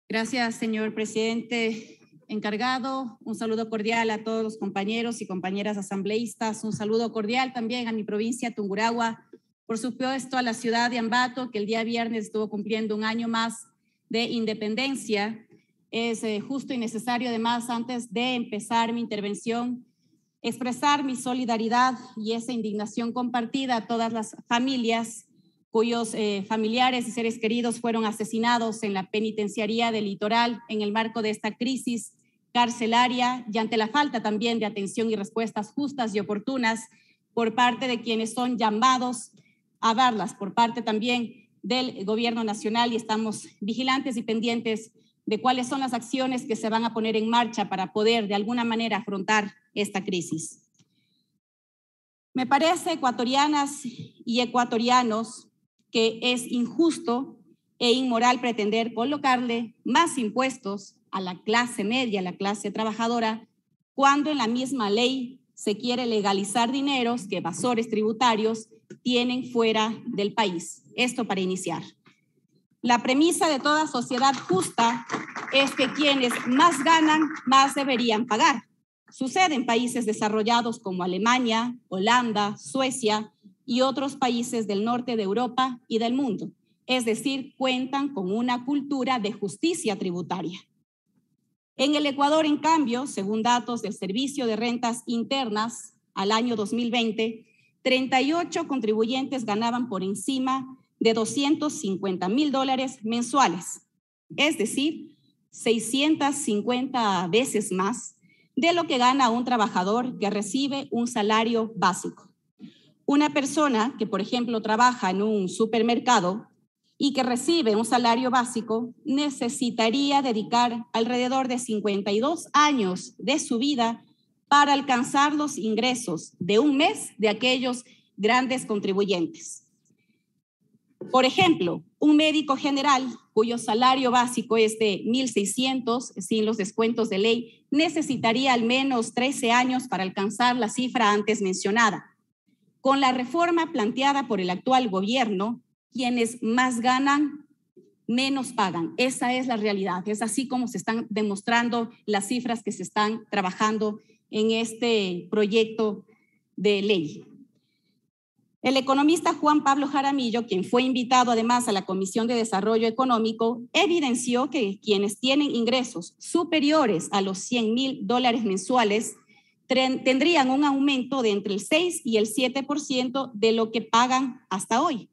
Gracias, señor presidente encargado. Un saludo cordial a todos los compañeros y compañeras asambleístas. Un saludo cordial también a mi provincia, Tungurahua, por supuesto a la ciudad de Ambato, que el día viernes estuvo cumpliendo un año más de independencia. Es justo y necesario, además, antes de empezar mi intervención, expresar mi solidaridad y esa indignación compartida a todas las familias cuyos familiares y seres queridos fueron asesinados en la penitenciaría del Litoral en el marco de esta crisis carcelaria y ante la falta también de atención y respuestas justas y oportunas por parte de quienes son llamados a darlas, por parte también del gobierno nacional, y estamos vigilantes y pendientes de cuáles son las acciones que se van a poner en marcha para poder de alguna manera afrontar esta crisis. Me parece, ecuatorianas y ecuatorianos, que es injusto e inmoral pretender colocarle más impuestos a la clase media, a la clase trabajadora, cuando en la misma ley se quiere legalizar dineros que evasores tributarios tienen fuera del país. Esto para iniciar. La premisa de toda sociedad justa es que quienes más ganan, más deberían pagar. Sucede en países desarrollados como Alemania, Holanda, Suecia y otros países del norte de Europa y del mundo. Es decir, cuentan con una cultura de justicia tributaria. En el Ecuador, en cambio, según datos del Servicio de Rentas Internas, al año 2020, 38 contribuyentes ganaban por encima de $250,000 mensuales, es decir, 650 veces más de lo que gana un trabajador que recibe un salario básico. Una persona que, por ejemplo, trabaja en un supermercado y que recibe un salario básico necesitaría dedicar alrededor de 52 años de su vida para alcanzar los ingresos de un mes de aquellos grandes contribuyentes. Por ejemplo, un médico general cuyo salario básico es de 1.600 sin los descuentos de ley necesitaría al menos 13 años para alcanzar la cifra antes mencionada. Con la reforma planteada por el actual gobierno, quienes más ganan, menos pagan. Esa es la realidad. Es así como se están demostrando las cifras que se están trabajando en este proyecto de ley. El economista Juan Pablo Jaramillo, quien fue invitado además a la Comisión de Desarrollo Económico, evidenció que quienes tienen ingresos superiores a los $100,000 mensuales tendrían un aumento de entre el 6 y el 7% de lo que pagan hasta hoy.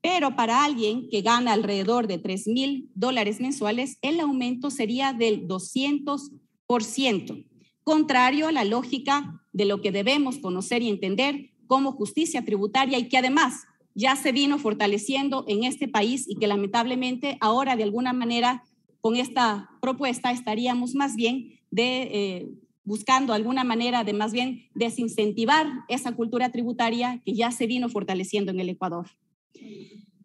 Pero para alguien que gana alrededor de $3,000 mensuales, el aumento sería del 200%, contrario a la lógica de lo que debemos conocer y entender como justicia tributaria y que además ya se vino fortaleciendo en este país y que lamentablemente ahora de alguna manera con esta propuesta estaríamos más bien buscando alguna manera de más bien desincentivar esa cultura tributaria que ya se vino fortaleciendo en el Ecuador.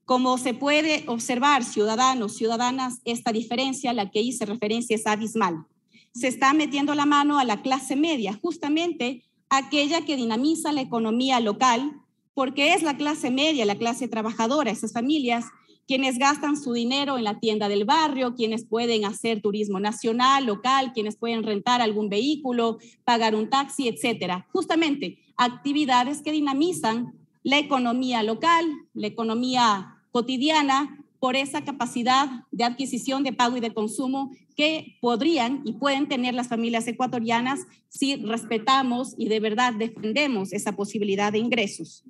Como se puede observar, ciudadanos, ciudadanas, esta diferencia a la que hice referencia es abismal. Se está metiendo la mano a la clase media, justamente aquella que dinamiza la economía local, porque es la clase media, la clase trabajadora, esas familias quienes gastan su dinero en la tienda del barrio, quienes pueden hacer turismo nacional, local, quienes pueden rentar algún vehículo, pagar un taxi, etcétera. Justamente actividades que dinamizan la economía local, la economía cotidiana, por esa capacidad de adquisición, de pago y de consumo que podrían y pueden tener las familias ecuatorianas si respetamos y de verdad defendemos esa posibilidad de ingresos.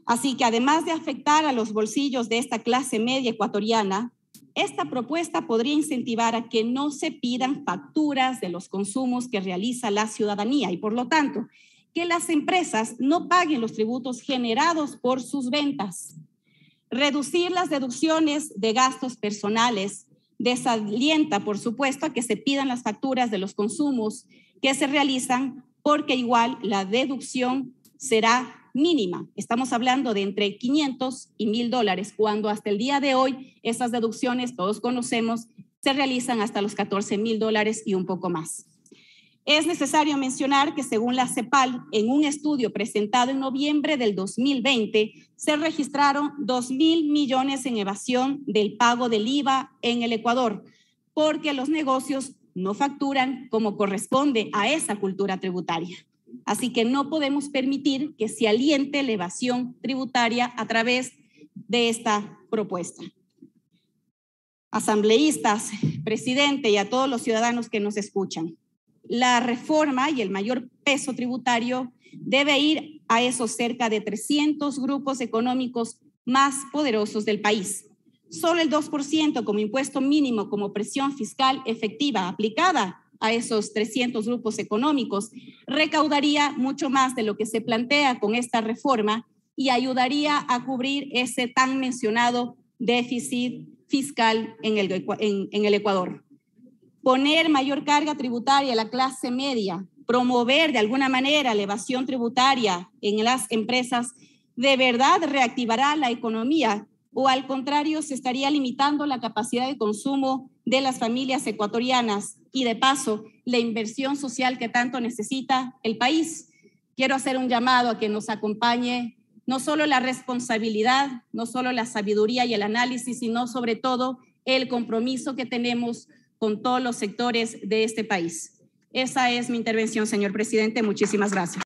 Así que además de afectar a los bolsillos de esta clase media ecuatoriana, esta propuesta podría incentivar a que no se pidan facturas de los consumos que realiza la ciudadanía y por lo tanto que las empresas no paguen los tributos generados por sus ventas. Reducir las deducciones de gastos personales desalienta, por supuesto, a que se pidan las facturas de los consumos que se realizan porque igual la deducción será mínima. Estamos hablando de entre 500 y $1,000, cuando hasta el día de hoy esas deducciones, todos conocemos, se realizan hasta los $14,000 y un poco más. Es necesario mencionar que según la CEPAL, en un estudio presentado en noviembre del 2020, se registraron 2.000 millones en evasión del pago del IVA en el Ecuador, porque los negocios no facturan como corresponde a esa cultura tributaria. Así que no podemos permitir que se aliente la evasión tributaria a través de esta propuesta. Asambleístas, presidente y a todos los ciudadanos que nos escuchan, la reforma y el mayor peso tributario debe ir a esos cerca de 300 grupos económicos más poderosos del país. Solo el 2% como impuesto mínimo como presión fiscal efectiva aplicada a esos 300 grupos económicos recaudaría mucho más de lo que se plantea con esta reforma y ayudaría a cubrir ese tan mencionado déficit fiscal en el Ecuador. Poner mayor carga tributaria a la clase media, promover de alguna manera la evasión tributaria en las empresas, ¿de verdad reactivará la economía o al contrario se estaría limitando la capacidad de consumo de las familias ecuatorianas y de paso la inversión social que tanto necesita el país? Quiero hacer un llamado a que nos acompañe no solo la responsabilidad, no solo la sabiduría y el análisis, sino sobre todo el compromiso que tenemos con todos los sectores de este país. Esa es mi intervención, señor presidente. Muchísimas gracias.